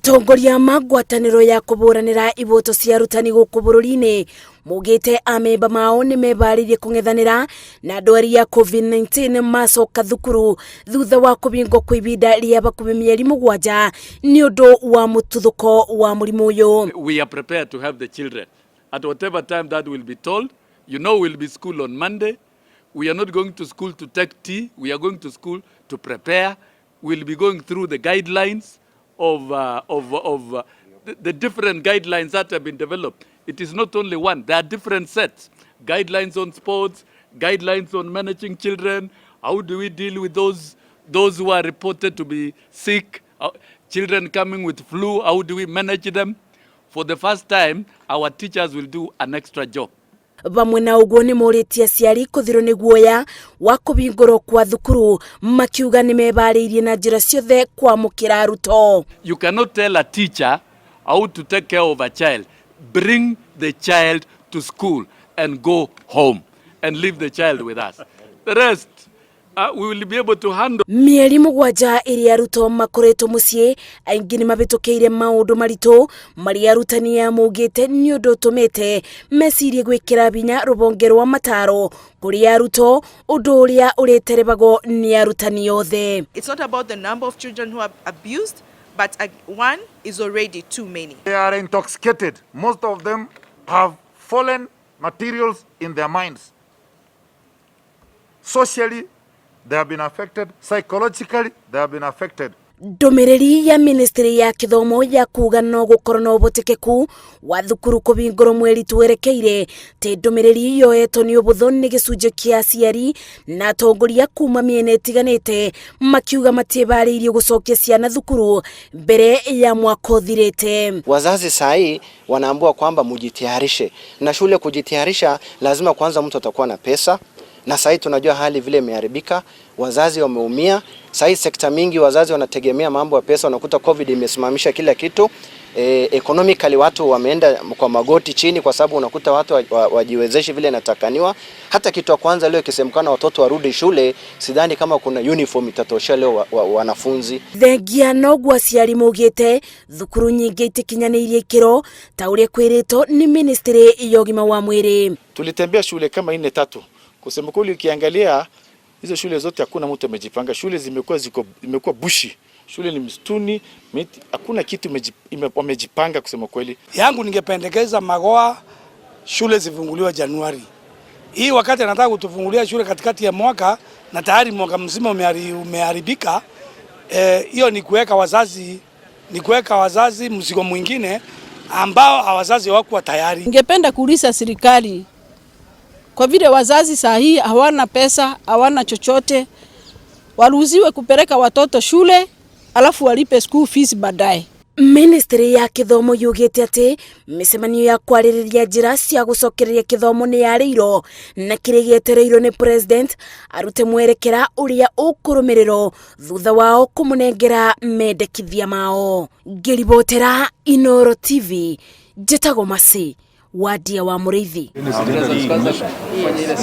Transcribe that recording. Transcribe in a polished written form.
Atongoria magwataniro ya kuburanira iboto cia Arutani guku bururi-ini mugite amemba mao ni mebaririe kung'ethanira na ndwari ya COVID-19 macoka thukuru thutha wa kubingwo kwa ibinda ria bakubi mieri 7 ni undu wa mututhuko wa murimu uyu. We are prepared to have the children at whatever time that will be told. You know, we'll be school on Monday. We are not going to school to take tea. We are going to school to prepare. We'll be going through the guidelines of the different guidelines that have been developed. It is not only one. There are different sets. Guidelines on sports, guidelines on managing children. How do we deal with those who are reported to be sick? Children coming with flu, how do we manage them? For the first time, our teachers will do an extra job. Bamwe na uguo ni muritie aciari kuthiro ni guoya wa kubingoro kwa thukuru makiuga ni mebaririe na njira ciothe kwamukira aruto. You cannot tell a teacher how to take care of a child. Bring the child to school and go home and leave the child with us. The rest we will be able to handle. Mieri 7 iri aruto makoretwo mucii aingi ni mabitukiire maundu marito mari Arutani ya mugite ni undu tumite mecirie gwikira binya rubonge rwa mataro kuri aruto undu uria uriterebago ni Arutani yothe. It's not about the number of children who are abused, but one is already too many. They are intoxicated. Most of them have fallen materials in their minds. Socially, they have been affected. Psychologically, they have been affected. Ndumiriri ya ministry ya kithomo ya kuga no gukorwo na ubotekeku wa thukuru kubingoro mweri twerekeire te ndumiriri yo eto ni ubutho ni gicunje kia aciari na atongoria kuma miene itiganite makiuga matibariirie gucokia ciana thukuru mbere ya mwaka uthirite. Wazazi sahi wanaambiwa kwamba mujitayarishe, na shule kujitayarisha lazima kwanza mtu atakuwa na pesa, na sahi tunajua hali vile imeharibika, wazazi wameumia. Sahi sekta mingi wazazi wanategemea mambo ya pesa, unakuta COVID imesimamisha kila kitu. Economically watu wameenda kwa magoti chini kwa sababu unakuta watu wajiwezeshi vile inatakaniwa. Hata kitu kwanza leo kisemekana watoto warudi shule, sidhani kama kuna uniform itatosha leo wanafunzi. Thengia no gwa aciari mugite thukuru nyingi itikinyanirie ikiro ta uria kwirito ni ministry ya ugima wa mwiri. Tulitembea shule kama 4-3. Kusema kweli ukiangalia hizo shule zote hakuna mtu amejipanga. Shule zimekuwa bushi. Shule ni msituni, hakuna kitu wamejipanga kusema kweli. Yangu ningependekeza Magoa shule zifunguliwe Januari. Hii wakati anataka kutufungulia shule katikati ya mwaka na tayari mwaka mzima umeharibika. Hiyo ni kuweka wazazi mzigo mwingine ambao wazazi hawakuwa tayari. Ningependa kuuliza serikali, kwa vile wazazi saa hii hawana pesa, hawana chochote, waruhusiwe kupeleka watoto shule alafu walipe school fees baadaye. Ministry ya kithomo yugite ati micemanio ya kwaririria njira cia gucokereria kithomo ni yarĩirwo na kĩrĩa gĩetereirwo ni president arute mwerekera uria ukurumiriro thutha wao kumunengera mendekithia mao. Ngĩribotera Inooro TV, njĩtagwo Masi Wadia wa Mũrĩithi.